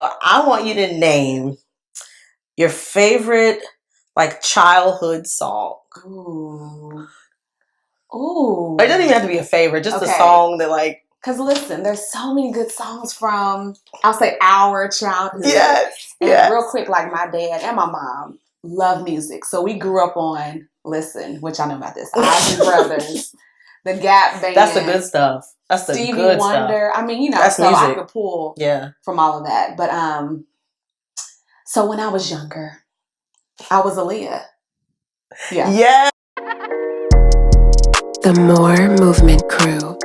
I want you to name your favorite, like, childhood song. Ooh. It doesn't even have to be a favorite, just a song that, like... Because listen, there's so many good songs from, I'll say, our childhood. Yes. And real quick, like, my dad and my mom love music. So we grew up on, which I know about this, Ozzy Brothers, the Gap Band. That's the good stuff. That's the Stevie good Wonder. stuff. I mean, that's so music. I could pull from all of that. But so when I was younger, I was Aaliyah. Yeah. The More Movement Crew.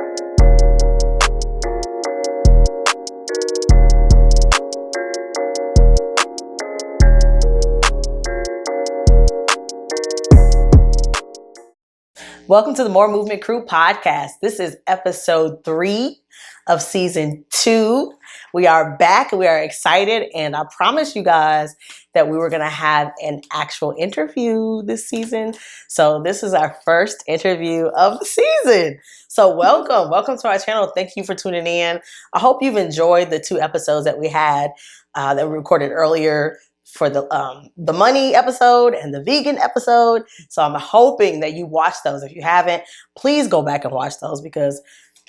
Welcome to the More Movement Crew podcast. This is episode 3 of season 2. We are back and we are excited. And I promised you guys that we were going to have an actual interview this season. So this is our first interview of the season. So welcome to our channel. Thank you for tuning in. I hope you've enjoyed the 2 episodes that we had that we recorded earlier for the money episode and the vegan episode. So I'm hoping that you watch those. If you haven't, please go back and watch those because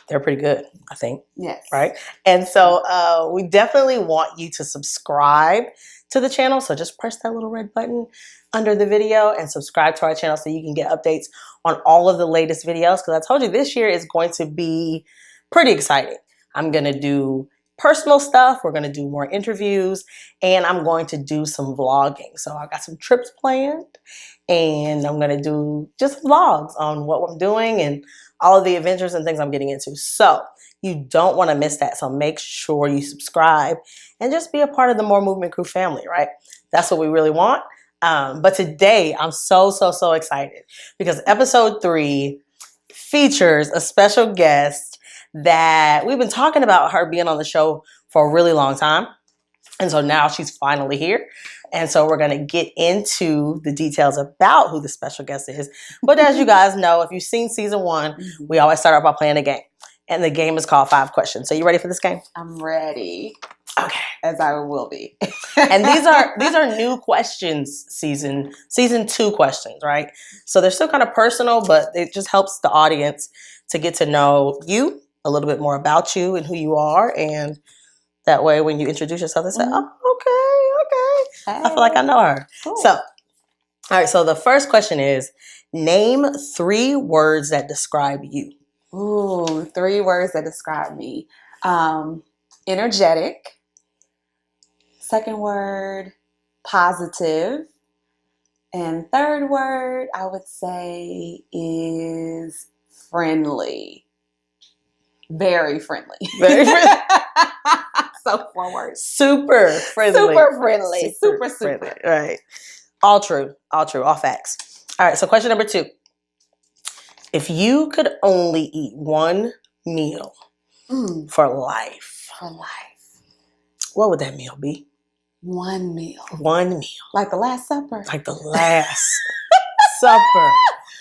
they're pretty good, I think. Yes. Right? And so we definitely want you to subscribe to the channel. So just press that little red button under the video and subscribe to our channel so you can get updates on all of the latest videos. Because I told you this year is going to be pretty exciting. I'm going to do personal stuff. We're going to do more interviews and I'm going to do some vlogging. So I got some trips planned and I'm going to do just vlogs on what I'm doing and all of the adventures and things I'm getting into. So you don't want to miss that. So make sure you subscribe and just be a part of the More Movement Crew family, right? That's what we really want. But today I'm so excited because episode 3 features a special guest that we've been talking about her being on the show for a really long time. And so now she's finally here. And so we're going to get into the details about who the special guest is. But as you guys know, if you've seen season 1, we always start off by playing a game. And the game is called 5 Questions. So you ready for this game? I'm ready. Okay. As I will be. And these are new questions, season 2 questions, right? So they're still kind of personal, but it just helps the audience to get to know you, a little bit more about you and who you are. And that way when you introduce yourself, they say, oh, okay. Hey. I feel like I know her. Cool. So, all right. So the first question is, name 3 words that describe you. Ooh, 3 words that describe me. Energetic. Second word, positive. And third word, I would say, is friendly. Very friendly. Very friendly. So 4 words. Super friendly. Super friendly. Super friendly. Right. All true. All facts. All right. So question number 2. If you could only eat 1 meal for life, what would that meal be? 1 meal. 1 meal. Like the Last Supper. Like the Last Supper.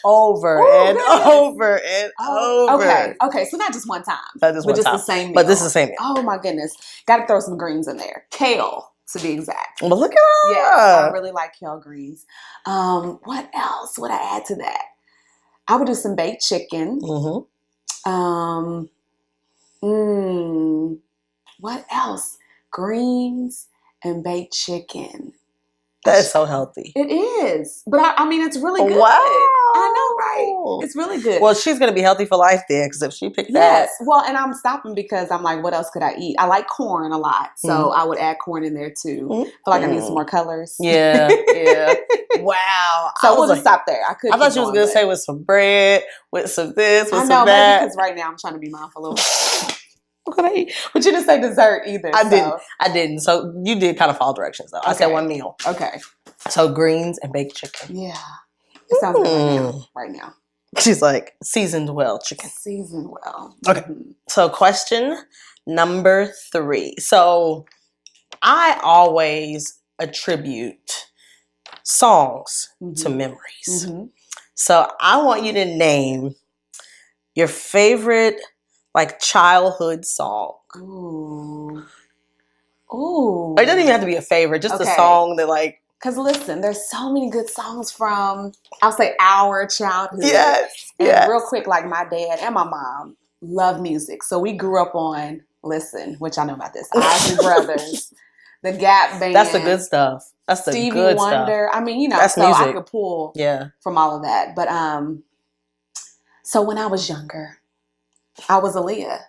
Over and over and over. Okay. So not just one time. Not just one time. The same meal. But this is the same meal. Oh my goodness. Got to throw some greens in there. Kale, to be exact. Well, look at her. Yes, I really like kale greens. What else would I add to that? I would do some baked chicken. What else? Greens and baked chicken. That is so healthy. It is. But I mean, it's really good. Wow. I know, right? It's really good. Well, she's going to be healthy for life then, because if she picked that. Yes. Well, and I'm stopping because I'm like, what else could I eat? I like corn a lot. So I would add corn in there too. I feel like I need some more colors. Yeah. Wow. So we'll just stop there. I thought you was going to say with some bread, with some this, with some that. Maybe because right now I'm trying to be mindful of what could I eat? But you didn't say dessert either. I didn't. So you did kind of follow directions though. Okay. I said 1 meal. Okay. So greens and baked chicken. Yeah. It sounds good right now. She's like, seasoned well chicken. Seasoned well. Okay. So question number 3. So I always attribute songs to memories. So I want you to name your favorite like childhood song. Ooh. It doesn't even have to be a favorite, just a Okay. song that like. Because listen, there's so many good songs from, I'll say, our childhood. Yes. And Yes. real quick, like my dad and my mom love music. So we grew up on, listen, which I know about this, Isley Brothers, the Gap Band. That's the good stuff. That's the Stevie good Wonder. stuff. I mean, you know, That's so I music. could pull Yeah. from all of that. But so when I was younger, I was Aaliyah.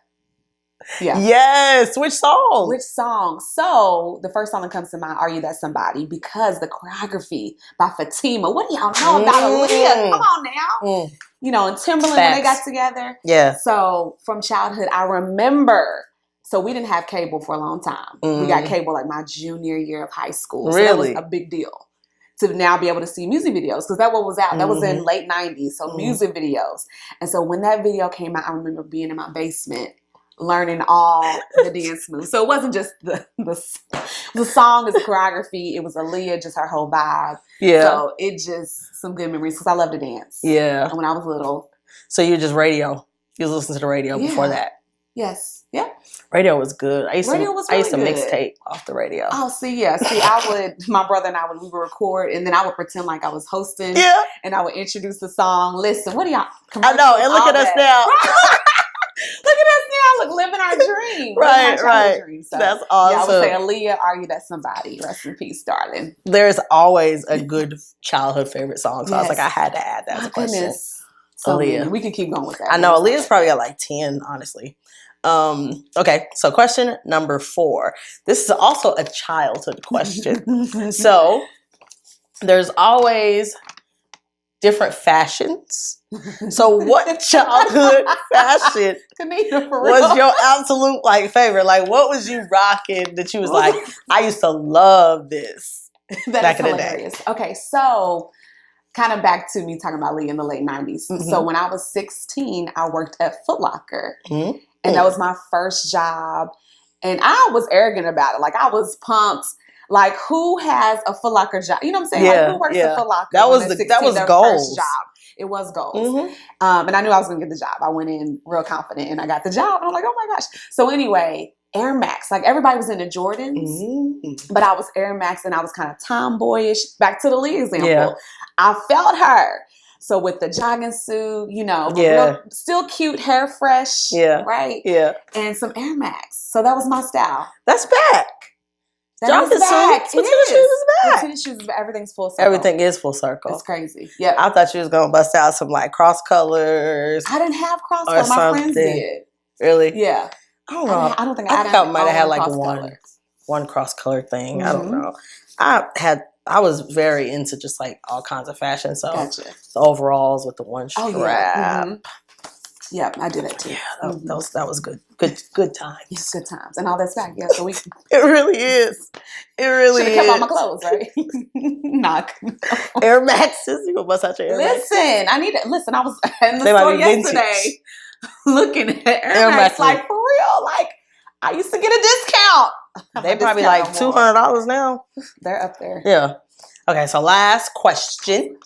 Yeah. Yes. Which song? Which song? So the first song that comes to mind, Are You That Somebody? Because the choreography by Fatima. What do y'all know about Aaliyah? Come on now. You know, and Timberland when they got together. Yeah. So from childhood, I remember. So we didn't have cable for a long time. We got cable like my junior year of high school. So Really? that was a big deal to now be able to see music videos because that what was out. That was in late 90s. So music videos. And so when that video came out, I remember being in my basement learning all the dance moves. So it wasn't just the song, is the choreography. It was Aaliyah, just her whole vibe. Yeah. So it just some good memories because I love to dance. Yeah. And when I was little. So you just radio. You was listening to the radio before that. Yes. Yeah. Radio was good. I used to really mixtape off the radio. Oh, see, I would, my brother and we would record, and then I would pretend like I was hosting. Yeah. And I would introduce the song. Listen, what do y'all? I know, and look at us now. Look at us now. Look, living our dream. Right. Dream. So, that's awesome. Yeah, I would say, Aaliyah, Are You That Somebody? Rest in peace, darling. There's always a good childhood favorite song. So I was like, I had to add that as a question. Goodness. So Aaliyah. we can keep going with that. I know Aaliyah's probably got like 10, honestly. Okay, so question number 4. This is also a childhood question. So there's always different fashions. So what childhood fashion was your absolute like favorite? Like what was you rocking that you was like, I used to love this back in the day? Okay, so kind of back to me talking about Lee in the late 90s. So when I was 16, I worked at Foot Locker. And that was my first job. And I was arrogant about it. Like, I was pumped. Like, who has a Foot Locker job? You know what I'm saying? Yeah, like, who works at Foot Locker? That was goals. First job. It was goals. And I knew I was going to get the job. I went in real confident and I got the job. And I'm like, oh my gosh. So anyway, Air Max. Like, everybody was into Jordans. But I was Air Max and I was kind of tomboyish. Back to the Lee example. Yeah. I felt her. So with the jogging suit, you know, real, still cute, hair fresh, right? Yeah. And some Air Max. So that was my style. That's back. Jogging suit, tennis shoes is back. Tennis shoes, everything's full circle. Everything is full circle. It's crazy. Yeah. I thought you was gonna bust out some like cross colors. I didn't have cross colors. My friends did. Really? Yeah. I don't know. I don't think I might have had like one cross color thing. I don't know. I was very into just like all kinds of fashion. So the overalls with the one strap. Oh, yeah. Yeah, I did that too. Yeah, that was good. Good times. Yes, good times. And all that's back. Yeah, so we. It really is. It really is. Should have kept all my clothes, right? Knock. Air Maxes. You gonna bust out your Air Maxes? Listen, I was in the store yesterday looking at Air Max. Like, for real. Like, I used to get a discount. They probably like $200 now. They're up there. Yeah. Okay, so last question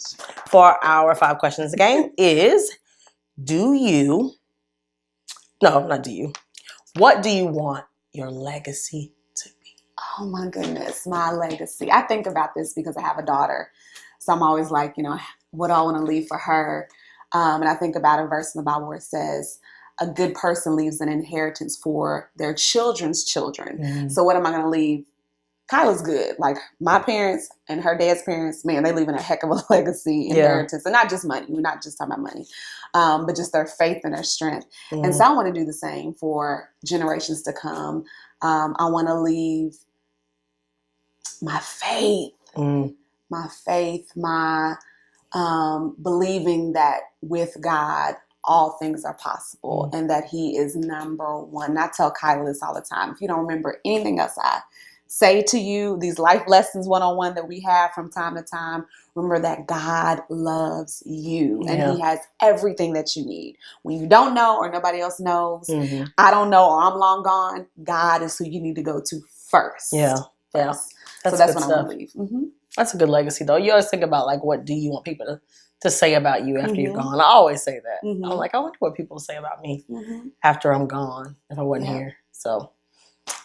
for our 5 questions game is, what do you want your legacy to be? Oh my goodness, my legacy. I think about this because I have a daughter. So I'm always like, what do I want to leave for her? And I think about a verse in the Bible where it says, a good person leaves an inheritance for their children's children. So what am I going to leave? Kyla's good. Like my parents and her dad's parents, man, they leaving a heck of a legacy, inheritance. And not just money. We're not just talking about money, but just their faith and their strength. And so I want to do the same for generations to come. I want to leave my faith, my believing that with God, all things are possible and that He is number one. And I tell Kyla this all the time. If you don't remember anything else I say to you, these life lessons one-on-one that we have from time to time, remember that God loves you and He has everything that you need. When you don't know or nobody else knows, I don't know or I'm long gone, God is who you need to go to first. Yeah. So that's what I want to leave. That's a good legacy though. You always think about like, what do you want people to say about you after you're gone? I always say that. I'm like, I wonder what people say about me after I'm gone if I wasn't here. So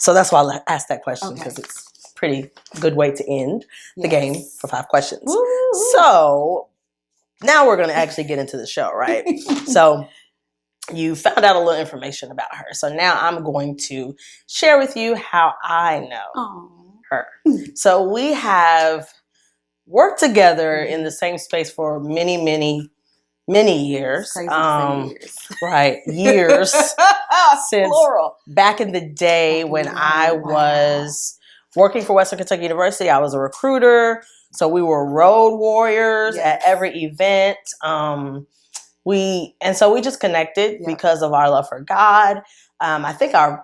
that's why I asked that question because it's pretty good way to end the game for 5 questions. Woo. So now we're going to actually get into the show, right? So you found out a little information about her. So now I'm going to share with you how I know her. So we have worked together in the same space for many, many, many years. Crazy to say years. Right, years. Since Plural. back in the day when I was working for Western Kentucky University, I was a recruiter. So we were road warriors at every event. We just connected because of our love for God. I think I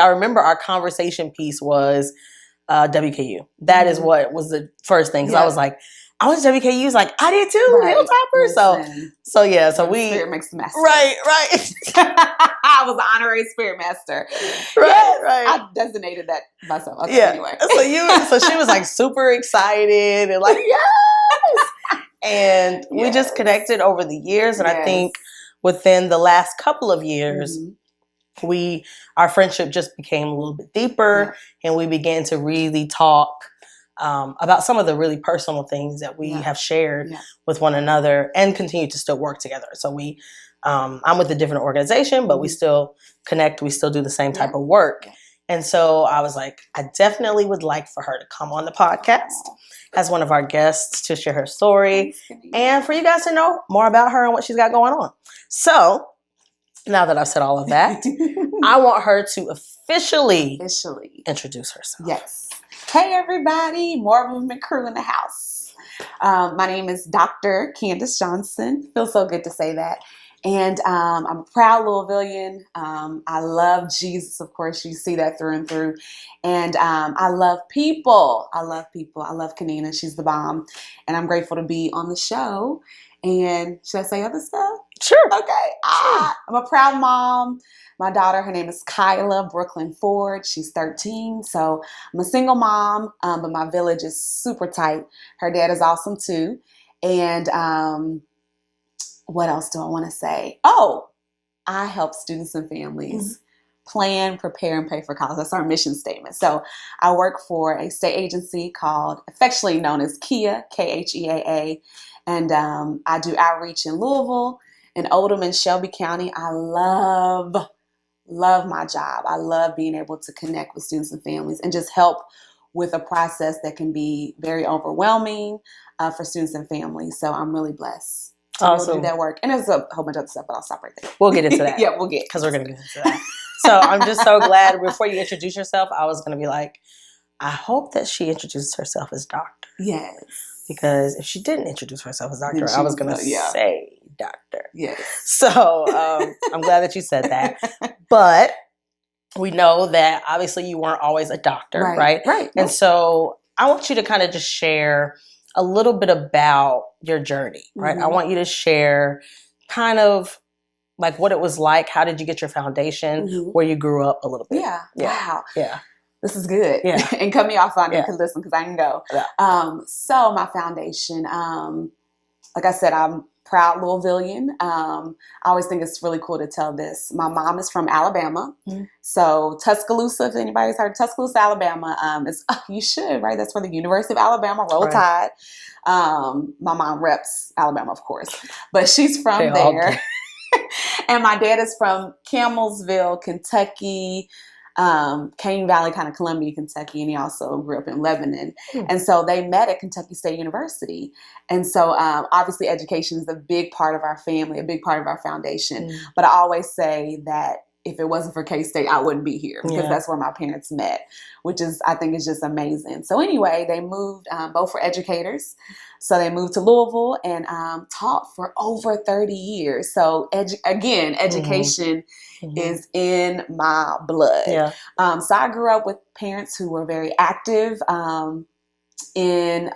remember our conversation piece was WKU. That is what was the first thing. Because I was like, I was WKU. He's like, I did too, Hilltopper. So we Spirit makes the master. Right. I was an honorary Spirit master. Right. I designated that myself. Okay, anyway. So she was like super excited and like, yes. And we just connected over the years. And I think within the last couple of years, our friendship just became a little bit deeper, and we began to really talk about some of the really personal things that we have shared with one another, and continue to still work together. So I'm with a different organization, but we still connect. We still do the same type of work. And so I was like, I definitely would like for her to come on the podcast as one of our guests to share her story and for you guys to know more about her and what she's got going on. So now that I've said all of that, I want her to officially introduce herself. Yes. Hey, everybody. More Movement Crew in the house. My name is Dr. Candice Johnson. Feels so good to say that. And I'm a proud Louisvillian. I love Jesus, of course. You see that through and through. And I love people. I love Kanina. She's the bomb. And I'm grateful to be on the show. And should I say other stuff? Sure. Okay. I'm a proud mom. My daughter, her name is Kyla Brooklyn Ford. She's 13. So I'm a single mom, but my village is super tight. Her dad is awesome too. And what else do I want to say? Oh, I help students and families plan, prepare, and pay for college. That's our mission statement. So I work for a state agency called, affectionately known as KHEAA, K-H-E-A-A. And I do outreach in Louisville, in Oldham, and Shelby County. I love my job. I love being able to connect with students and families and just help with a process that can be very overwhelming for students and families. So I'm really blessed to do that work. And there's a whole bunch of other stuff, but I'll stop right there. We'll get into that. Because we're going to get into that. So I'm just so glad. Before you introduce yourself, I was going to be like, I hope that she introduces herself as doctor. Yes. Because if she didn't introduce herself as doctor, I was going to say doctor. Yes. So I'm glad that you said that. But we know that obviously you weren't always a doctor, right? Right. And so I want you to kind of just share a little bit about your journey, right? I want you to share kind of like what it was like. How did you get your foundation? Where you grew up a little bit. Yeah. Wow. Yeah. This is good. Yeah. And cut me off on it, because listen, because I can go. Yeah. So my foundation, like I said, I'm proud Louisvillian. I always think it's really cool to tell this. My mom is from Alabama. So Tuscaloosa, if anybody's heard of Tuscaloosa, Alabama, you should, right? That's where the University of Alabama, Roll Tide. My mom reps Alabama, of course, but she's from there. And my dad is from Campbellsville, Kentucky, Cane Valley, kind of Columbia, Kentucky, and he also grew up in Lebanon. And so they met at Kentucky State University. And so obviously education is a big part of our family, a big part of our foundation. But I always say that if it wasn't for K-State, I wouldn't be here, because that's where my parents met, which is, I think, is just amazing. So anyway, they moved, both were educators. So they moved to Louisville and taught for over 30 years. So education is in my blood. Yeah. So I grew up with parents who were very active in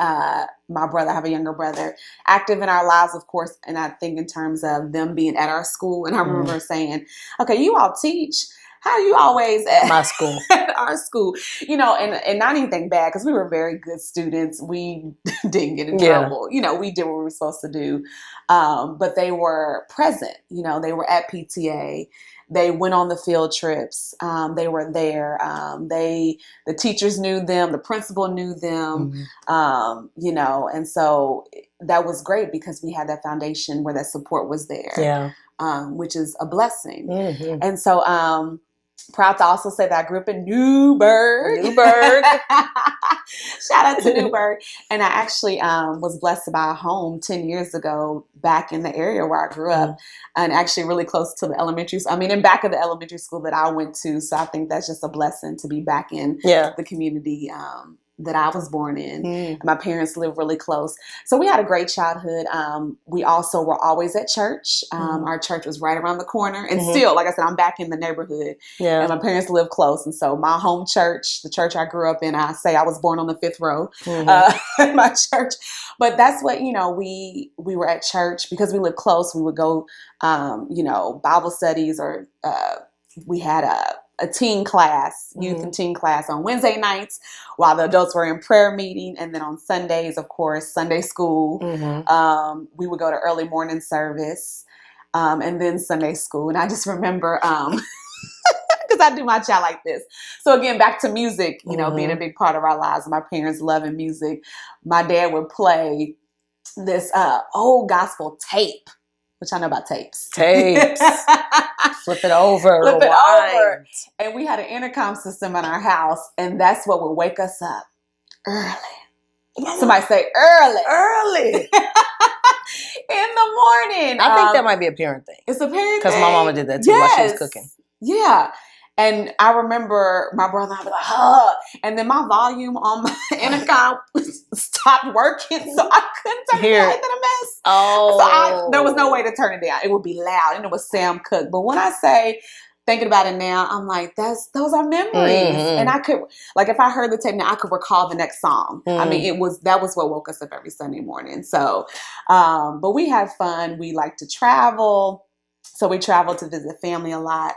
my brother. I have a younger brother, active in our lives, of course. And I think in terms of them being at our school. And I remember saying, okay, you all teach. How are you always at my school? At our school, and not anything bad, because we were very good students. We didn't get in trouble. We did what we were supposed to do. But they were present. They were at PTA. They went on the field trips. They were there. The teachers knew them. The principal knew them. And so that was great because we had that foundation where that support was there. Yeah. Which is a blessing. And so, proud to also say that I grew up in Newburgh. Shout out to Newburgh. And I actually was blessed to buy a home 10 years ago back in the area where I grew up, and actually really close to the elementary school. I mean, in back of the elementary school that I went to. So I think that's just a blessing to be back in the community that I was born in. My parents lived really close. So we had a great childhood. We also were always at church. Our church was right around the corner. And still, like I said, I'm back in the neighborhood. And my parents lived close. And so my home church, the church I grew up in, I say I was born on the 5th row in my church. But that's what, we were at church because we lived close. We would go, Bible studies, or we had a teen class, youth and teen class on Wednesday nights while the adults were in prayer meeting. And then on Sundays, of course, Sunday school. We would go to early morning service and then Sunday school. And I just remember, because I do my child like this. So again, back to music, being a big part of our lives. My parents loving music. My dad would play this old gospel tape, which I know about tapes. Flip it over. And we had an intercom system in our house, and that's what would wake us up early. Somebody say early. In the morning. I think that might be a parent thing. It's a parent thing. Because my mama did that too while she was cooking. Yeah. And I remember my brother and I would be like, huh. And then my volume on my intercom stopped working, so I couldn't turn it down. Isn't that a mess? So there was no way to turn it down. It would be loud, and it was Sam Cooke. But when I say, thinking about it now, I'm like, those are memories. And I could, like, if I heard the tape now, I could recall the next song. I mean, that was what woke us up every Sunday morning. So, but we had fun. We like to travel. So we traveled to visit family a lot.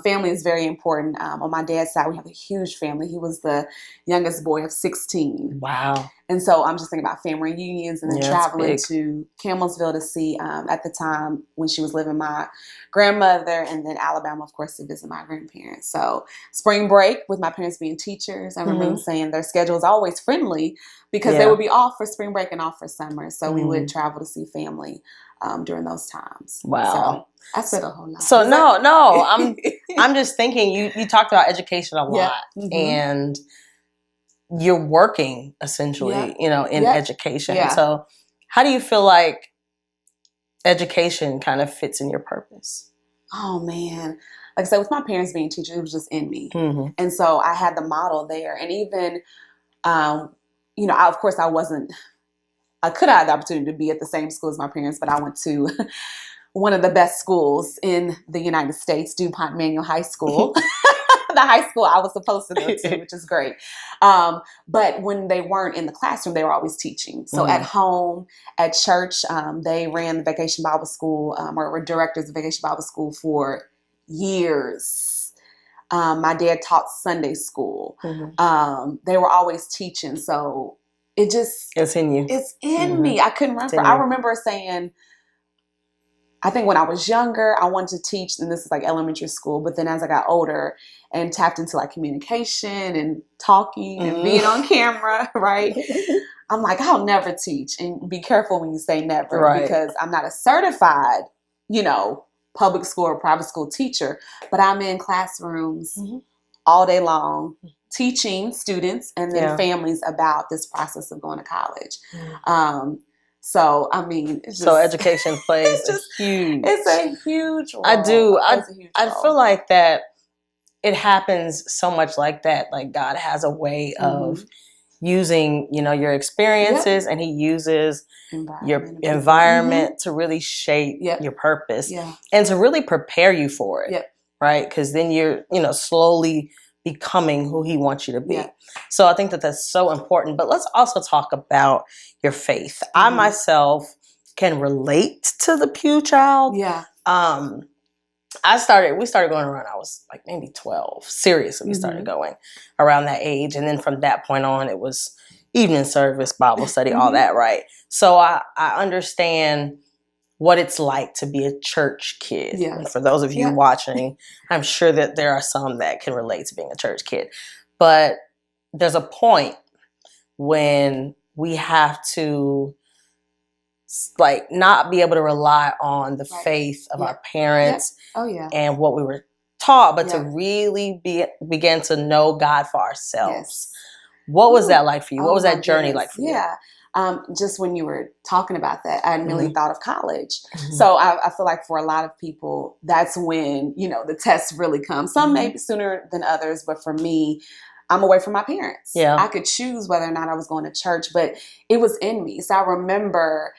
Family is very important. On my dad's side, we have a huge family. He was the youngest boy of 16. Wow. And so I'm just thinking about family reunions and then traveling to Campbellsville to see, at the time when she was living, my grandmother, and then Alabama, of course, to visit my grandparents. So spring break, with my parents being teachers, I remember them saying their schedule is always friendly because they would be off for spring break and off for summer. So we would travel to see family during those times. Wow. So I said a whole lot. So I'm just thinking, you talked about education a lot, and you're working essentially, in education. So how do you feel like education kind of fits in your purpose? Oh man. Like I said, with my parents being teachers, it was just in me. And so I had the model there. And even, of course I could have had the opportunity to be at the same school as my parents, but I went to one of the best schools in the United States, DuPont Manual High School. The high school I was supposed to go to, which is great. But when they weren't in the classroom, they were always teaching. So at home, at church, they ran the Vacation Bible School, or were directors of Vacation Bible School for years. My dad taught Sunday school. They were always teaching. So it's in you. It's in me. I couldn't remember. I remember saying, I think when I was younger, I wanted to teach, and this is like elementary school, but then as I got older and tapped into like communication and talking and being on camera, right? I'm like, I'll never teach. And be careful when you say never, because I'm not a certified, public school or private school teacher, but I'm in classrooms all day long teaching students and then families about this process of going to college. So, I mean, education plays it's a huge role. I do. I feel like that it happens so much like that. Like God has a way of using, your experiences, and he uses your environment to really shape your purpose and to really prepare you for it. Right. Because then you're, slowly becoming who he wants you to be. So I think that that's so important. But let's also talk about your faith. I myself can relate to the pew child. We started going around, I was like maybe 12. Seriously, we started going around that age. And then from that point on, it was evening service, Bible study, all that, right? So I understand what it's like to be a church kid. Yeah. And for those of you Yeah. watching, I'm sure that there are some that can relate to being a church kid. But there's a point when we have to like not be able to rely on the faith of our parents and what we were taught, but to really begin to know God for ourselves. What was that like for you? What was that journey like for you? Just when you were talking about that, I immediately thought of college. So I feel like for a lot of people, that's when, the tests really come. Some maybe sooner than others, but for me, I'm away from my parents. Yeah. I could choose whether or not I was going to church, but it was in me. So I remember,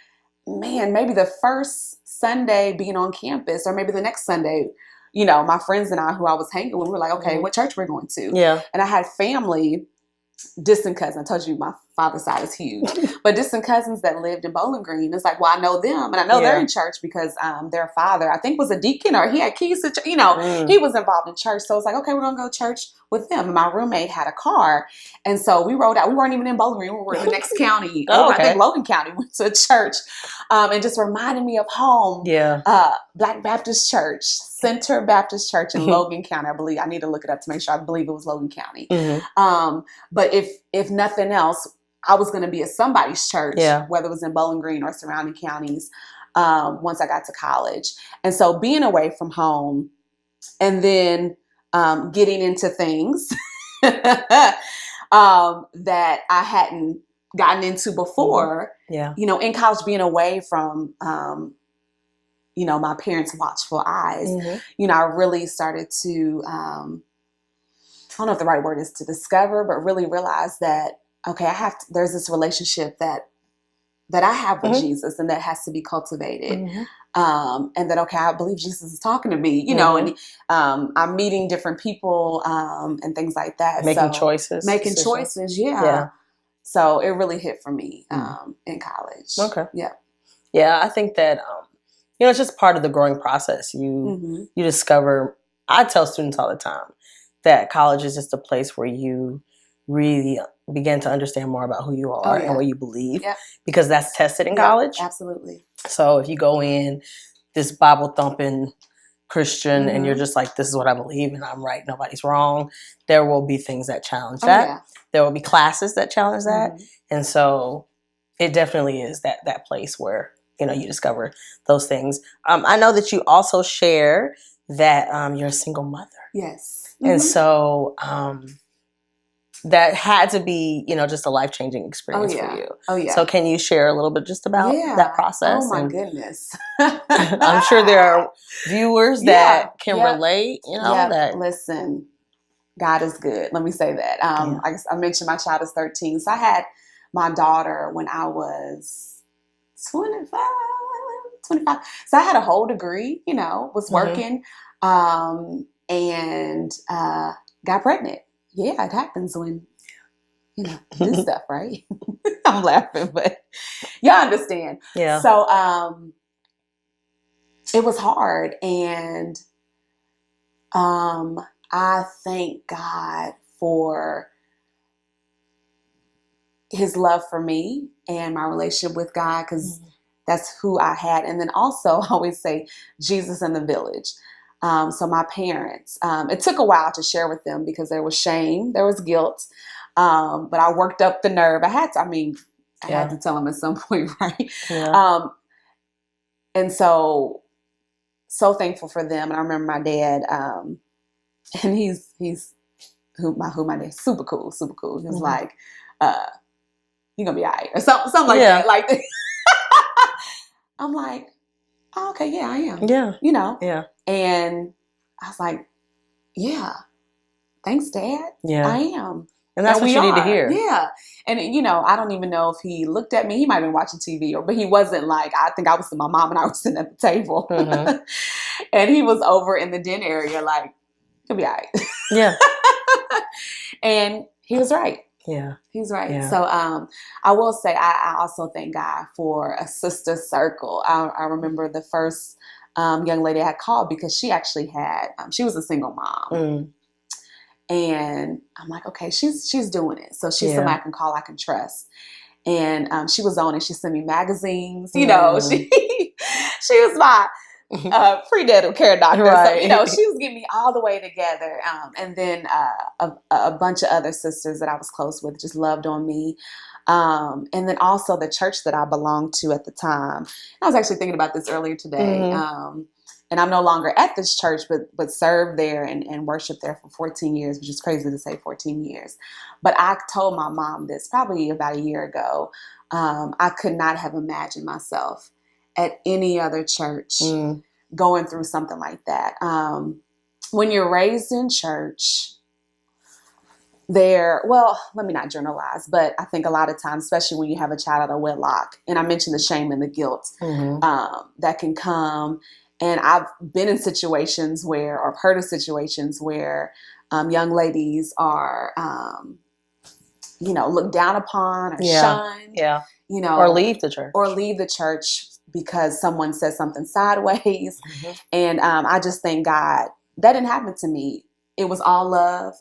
man, maybe the first Sunday being on campus, or maybe the next Sunday, my friends and I, who I was hanging with, we were like, okay, what church we're going to? Yeah. And I had family, distant cousins. I told you my father's side is huge, but distant cousins that lived in Bowling Green. It's like, well, I know them, and I know they're in church because their father, I think, was a deacon, or he had keys to, he was involved in church. So it's like, okay, we're gonna go to church with them. And my roommate had a car, and so we rode out. We weren't even in Bowling Green; we were in the next county. I think Logan County. Went to a church, and just reminded me of home. Yeah, Black Baptist Church, Center Baptist Church in Logan County. I believe. I need to look it up to make sure. I believe it was Logan County. But if nothing else, I was going to be at somebody's church, whether it was in Bowling Green or surrounding counties, once I got to college. And so being away from home and then getting into things that I hadn't gotten into before, in college, being away from, my parents' watchful eyes, I really started to, I don't know if the right word is to discover, but really realize that, okay, there's this relationship that I have with Jesus, and that has to be cultivated. And that, okay, I believe Jesus is talking to me, and I'm meeting different people and things like that. Making choices. Yeah. So it really hit for me in college. Okay. Yeah. Yeah, I think that, it's just part of the growing process. You discover, I tell students all the time that college is just a place where you really begin to understand more about who you are and what you believe, because that's tested in college. Absolutely. So if you go in this Bible thumping Christian and you're just like, this is what I believe and I'm right, nobody's wrong, there will be things that challenge that. There will be classes that challenge that. And so it definitely is that place where, you discover those things. I know that you also share that you're a single mother. Yes. And so that had to be, just a life-changing experience for you. Oh, yeah. So can you share a little bit just about that process? Oh, my goodness. I'm sure there are viewers that can relate, that. Listen, God is good. Let me say that. I guess I mentioned my child is 13. So I had my daughter when I was 25. So I had a whole degree, was working, and got pregnant. Yeah, it happens when, do stuff, right? I'm laughing, but y'all understand. Yeah. So it was hard. And I thank God for his love for me and my relationship with God, because that's who I had. And then also I always say Jesus in the village. So my parents, it took a while to share with them because there was shame, there was guilt. But I worked up the nerve. I had to tell them at some point, right? Yeah. And so thankful for them. And I remember my dad, and he's who my dad, super cool. He's like, you're gonna be all right, or something like that. Like I'm like, oh, okay, yeah, I am. Yeah. Yeah. And I was like, yeah, thanks, Dad. Yeah. I am. And that's what you need to hear. Yeah. And, I don't even know if he looked at me. He might have been watching TV, but he wasn't like, I think I was with my mom and I was sitting at the table. And he was over in the den area like, he'll be all right. Yeah. And he was right. Yeah. He's right. Yeah. So I will say I also thank God for a sister circle. I remember the first young lady I had called because she actually had, she was a single mom. And I'm like, okay, she's doing it. So she's somebody I can call, I can trust. And she was on it. She sent me magazines, she She was my prenatal care doctor. Right. So, you know, she was getting me all the way together. And then a bunch of other sisters that I was close with just loved on me. And then also the church that I belonged to at the time. I was actually thinking about this earlier today. And I'm no longer at this church, but served there and worshiped there for 14 years, which is crazy to say 14 years. But I told my mom this probably about a year ago. I could not have imagined myself at any other church going through something like that. When you're raised in church, well, let me not generalize, but I think a lot of times, especially when you have a child out of wedlock, and I mentioned the shame and the guilt that can come. And I've been in situations where, or heard of situations where young ladies are, you know, looked down upon or shunned, you know, or leave the church. Because someone says something sideways. And I just thank God that didn't happen to me. It was all love.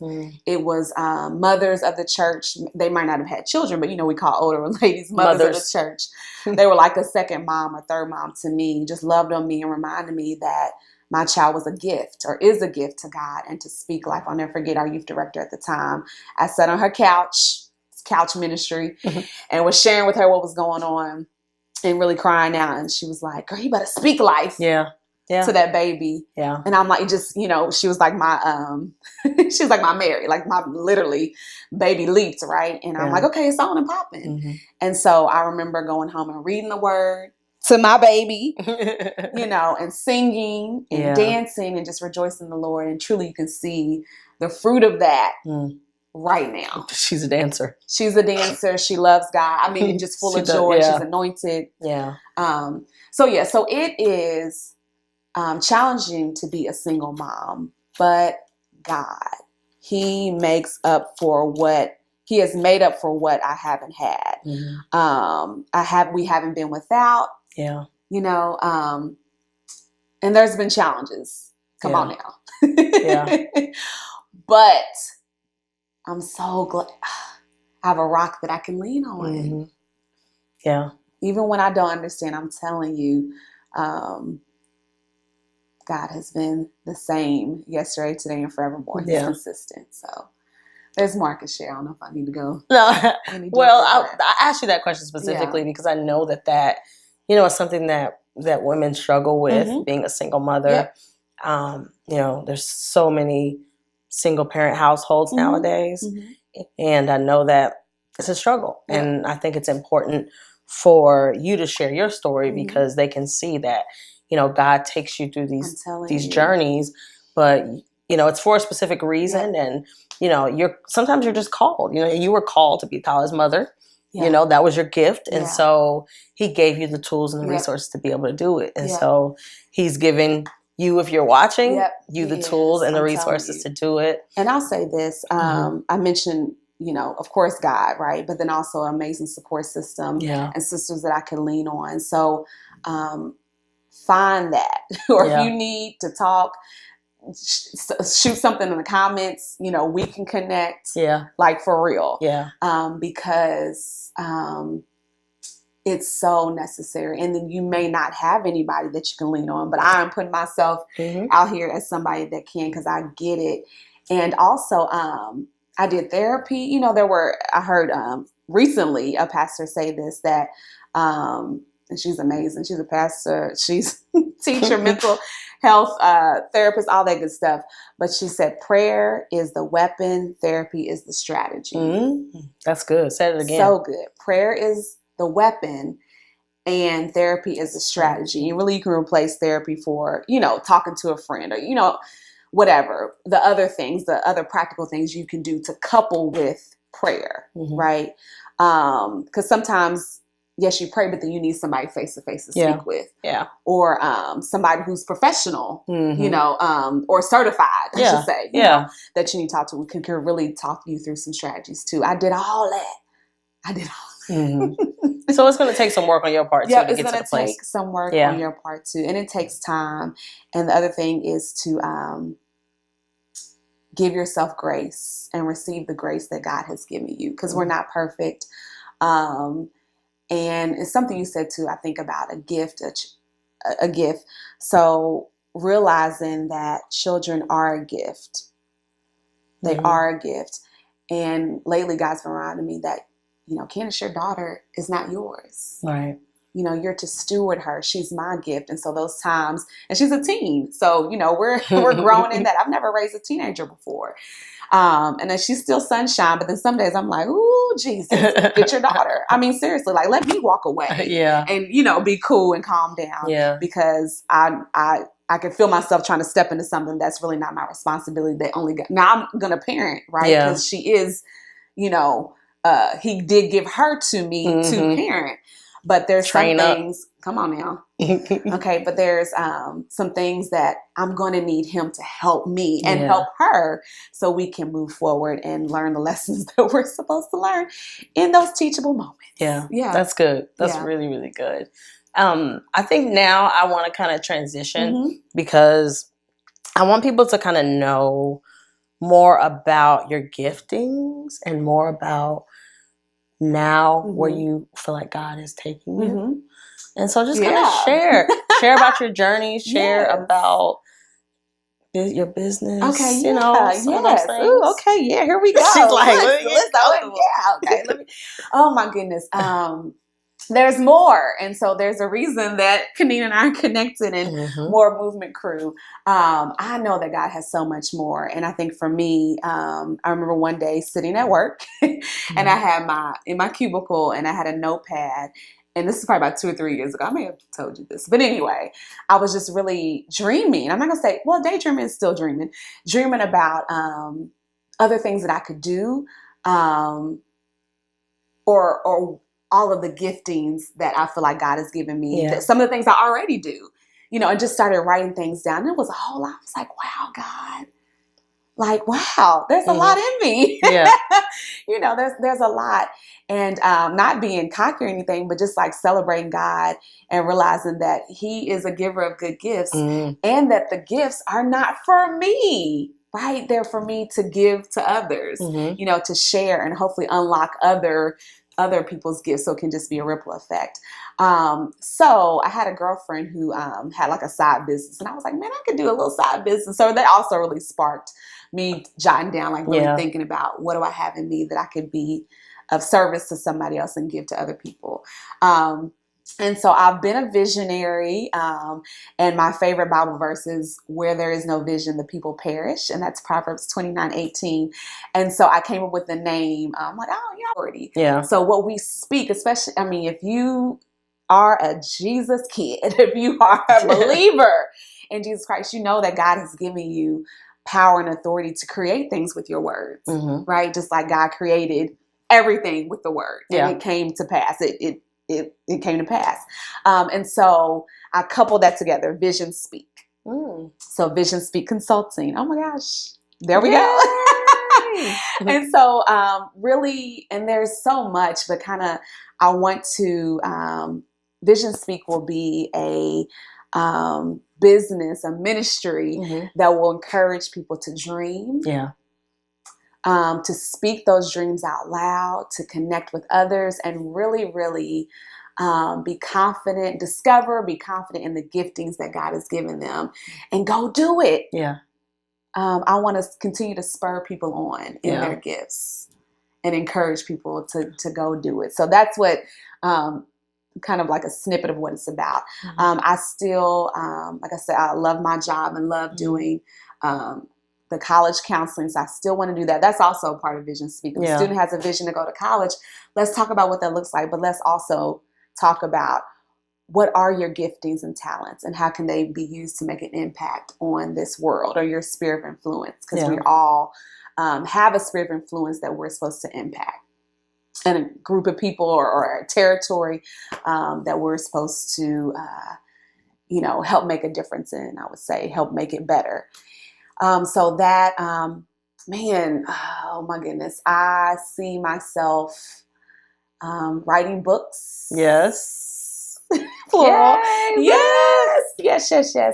It was mothers of the church. They might not have had children, but, you know, we call older ladies mothers of the church. They were like a second mom or third mom to me, just loved on me and reminded me that my child was a gift or is a gift to God and to speak life. I'll never forget our youth director at the time. I sat on her couch ministry, and was sharing with her what was going on and really crying out. And she was like, girl, you better speak life. To that baby. And I'm like, just, you know, she was like my, she was like my Mary, like my literally baby leaped, right? And I'm like, okay, it's on and popping. And so I remember going home and reading the word to my baby, you know, and singing and dancing and just rejoicing in the Lord. And truly you can see the fruit of that right now. She's a dancer. She's a dancer. She loves God. I mean, just full of joy. She's anointed. So it is challenging to be a single mom, but God, He makes up for what He has made up for what I haven't had. We haven't been without. You know, and there's been challenges. Come on now. But I'm so glad I have a rock that I can lean on. Even when I don't understand, I'm telling you, God has been the same yesterday, today, and forevermore. He's consistent. So there's more I can share. I don't know if I need to go. No. Well, I asked you that question specifically because I know that, you know, is something that women struggle with, being a single mother. You know, there's so many single parent households nowadays. And I know that it's a struggle. And I think it's important for you to share your story because they can see that, you know, God takes you through these journeys, but, you know, it's for a specific reason. And, you know, sometimes you're just called, you know, you were called to be Tyler's mother. You know, that was your gift. And so He gave you the tools and the resources to be able to do it. And so He's given you, if you're watching, you the tools and the resources to do it. And I'll say this, I mentioned, you know, of course, God, right? But then also an amazing support system and sisters that I can lean on. So find that, or if you need to talk, shoot something in the comments, you know, we can connect, like for real. Because it's so necessary. And then you may not have anybody that you can lean on, but I'm putting myself out here as somebody that can, because I get it. And also, I did therapy. You know, I heard recently a pastor say this, that, and she's amazing. She's a pastor. She's teacher, mental health therapist, all that good stuff. But she said, prayer is the weapon. Therapy is the strategy. That's good. Say it again. So good. Prayer is the weapon and therapy is the strategy. And really you can replace therapy for, you know, talking to a friend or, you know, whatever, the other things, the other practical things you can do to couple with prayer, right? Because sometimes, yes, you pray, but then you need somebody face-to-face to speak with. Or somebody who's professional, you know, or certified, I should say, you know, that you need to talk to, can really talk you through some strategies too. I did all that. So it's going to take some work on your part too. It's going to take some work on your part too. And it takes time. And the other thing is to give yourself grace and receive the grace that God has given you, because we're not perfect. And it's something you said too, I think about a gift, a gift. So realizing that children are a gift. They are a gift. And lately God's been reminding me that, Candice, your daughter is not yours. Right. You're to steward her. She's my gift. And so those times, and she's a teen. So, we're growing in that. I've never raised a teenager before. And then she's still sunshine. But then some days I'm like, ooh, Jesus, get your daughter. I mean, seriously, like, let me walk away. Yeah. And, be cool and calm down. Yeah. Because I can feel myself trying to step into something that's really not my responsibility. Now I'm going to parent, right? Yeah. Because she is, he did give her to me to parent. But there's some things, come on now. Okay, but there's some things that I'm going to need him to help me and help her so we can move forward and learn the lessons that we're supposed to learn in those teachable moments. Yeah, yeah, that's good. That's really, really good. I think now I want to kind of transition because I want people to kind of know more about your giftings and more about now where you feel like God is taking you. And so just kind of share about your journey, share about your business. Okay, you know, some of those things. Ooh, okay, yeah, here we go. She's like, Oh my goodness. There's more. And so there's a reason that Kanina and I are connected and more movement crew. I know that God has so much more. And I think for me, I remember one day sitting at work and I had in my cubicle and I had a notepad. And this is probably about 2 or 3 years ago. I may have told you this. But anyway, I was just really dreaming. I'm not going to say, well, daydreaming is still dreaming. Dreaming about other things that I could do or all of the giftings that I feel like God has given me. Some of the things I already do, and just started writing things down. And it was a whole lot. I was like, wow, God. Like, wow, there's a lot in me. Yeah. There's a lot. And not being cocky or anything, but just like celebrating God and realizing that he is a giver of good gifts and that the gifts are not for me, right? They're for me to give to others, to share and hopefully unlock other people's gifts so it can just be a ripple effect. So I had a girlfriend who had like a side business and I was like, man, I could do a little side business. So that also really sparked me jotting down, like really thinking about what do I have in me that I could be of service to somebody else and give to other people. And so I've been a visionary, and my favorite Bible verse is where there is no vision, the people perish. And that's Proverbs 29:18. And so I came up with the name. I'm like, oh, yeah, already. Yeah. So what we speak, especially, I mean, if you are a Jesus kid, if you are a believer in Jesus Christ, you know that God has given you power and authority to create things with your words, right? Just like God created everything with the word. And it came to pass. It came to pass. And so I coupled that together, VisionSPEAK. So VisionSPEAK Consulting. Oh my gosh. There we go. And so really, and there's so much, but kind of I want to, VisionSPEAK will be a business, a ministry that will encourage people to dream. Yeah. To speak those dreams out loud, to connect with others, and really, really be confident, be confident in the giftings that God has given them, and go do it. Yeah. I want to continue to spur people on in their gifts and encourage people to go do it. So that's what kind of like a snippet of what it's about. I still, like I said, I love my job and love doing the college counseling. So I still want to do that. That's also part of VisionSPEAK. If a student has a vision to go to college, let's talk about what that looks like, but let's also talk about what are your giftings and talents and how can they be used to make an impact on this world or your sphere of influence? Because we all have a sphere of influence that we're supposed to impact. And a group of people or a territory that we're supposed to, help make a difference in, I would say, help make it better. So that, man, oh my goodness, I see myself writing books. Yes. Plural. Yes.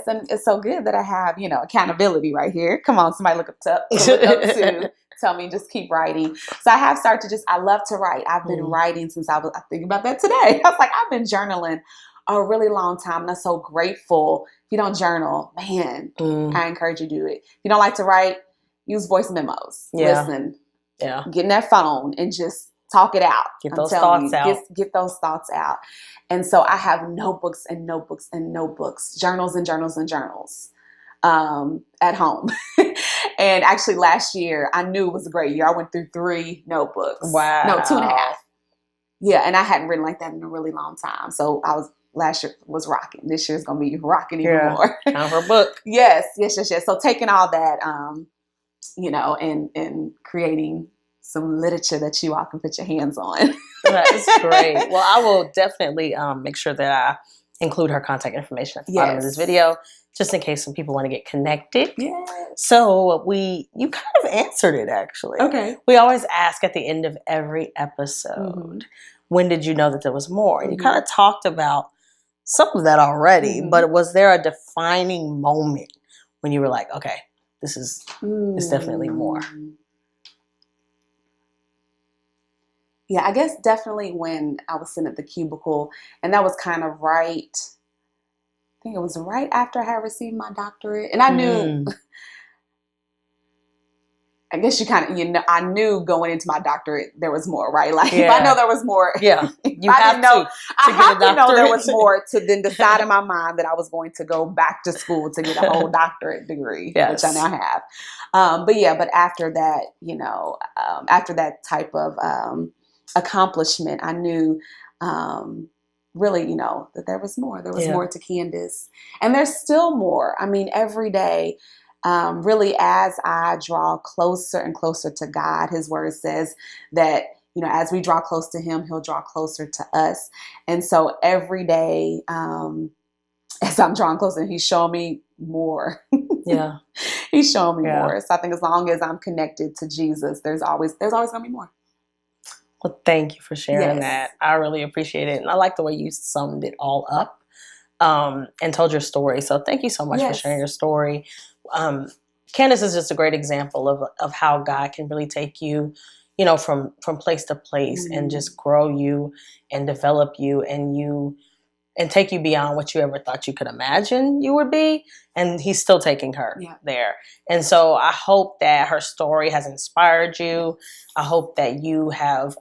And it's so good that I have, accountability right here. Come on, somebody look up to tell me just keep writing. So I have started I love to write. I've been writing since I think about that today. I was like, I've been journaling a really long time. And I'm so grateful. If you don't journal, man, I encourage you to do it. If you don't like to write, use voice memos. Yeah. Listen, Yeah. get in that phone and just talk it out. Get those thoughts out. Get those thoughts out. And so I have notebooks and notebooks and notebooks, journals and journals and journals at home. And actually last year, I knew it was a great year. I went through 3 notebooks. Wow. No, 2.5. Yeah, and I hadn't written like that in a really long time. So last year was rocking. This year's going to be rocking even more. Time for a book. Yes. So taking all that, and creating some literature that you all can put your hands on. That's great. Well, I will definitely make sure that I include her contact information at the bottom of this video, just in case some people want to get connected. Yes. So you kind of answered it, actually. Okay. We always ask at the end of every episode, when did you know that there was more? And you kind of talked about some of that already, but was there a defining moment when you were like, okay, this is definitely more? Yeah, I guess definitely when I was sitting at the cubicle, and that was kind of I think it was right after I had received my doctorate. And I knew, I guess I knew going into my doctorate, there was more, right? Like, if I know there was more. Yeah, you I have didn't know, to. I have to know there was more to then decide in my mind that I was going to go back to school to get a whole doctorate degree, which I now have. But after that, after that type of accomplishment, I knew really, that there was more. There was more to Candice. And there's still more. I mean, every day, really, as I draw closer and closer to God, his word says that, as we draw close to him, he'll draw closer to us. And so every day, as I'm drawing closer, he's showing me more. Yeah. He's showing me more. So I think as long as I'm connected to Jesus, there's always going to be more. Well, thank you for sharing that. I really appreciate it. And I like the way you summed it all up and told your story. So thank you so much for sharing your story. Candice is just a great example of how God can really take you, from place to place and just grow you and develop you and take you beyond what you ever thought you could imagine you would be. And he's still taking her there. And so I hope that her story has inspired you. I hope that you have,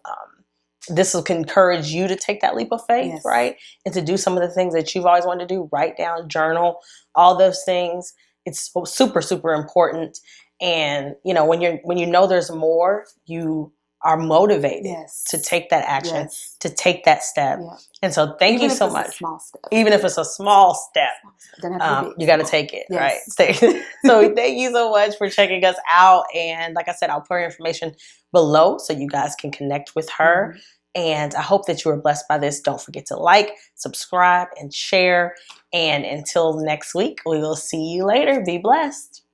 this will encourage you to take that leap of faith, right? And to do some of the things that you've always wanted to do, write down, journal, all those things. It's super, super important. And, when you know there's more, you are motivated to take that action, to take that step. And so thank you so much. Even if it's a small step, you got to take it, right? So thank you so much for checking us out. And like I said, I'll put her information below so you guys can connect with her. And I hope that you were blessed by this. Don't forget to like, subscribe, and share. And until next week, we will see you later. Be blessed.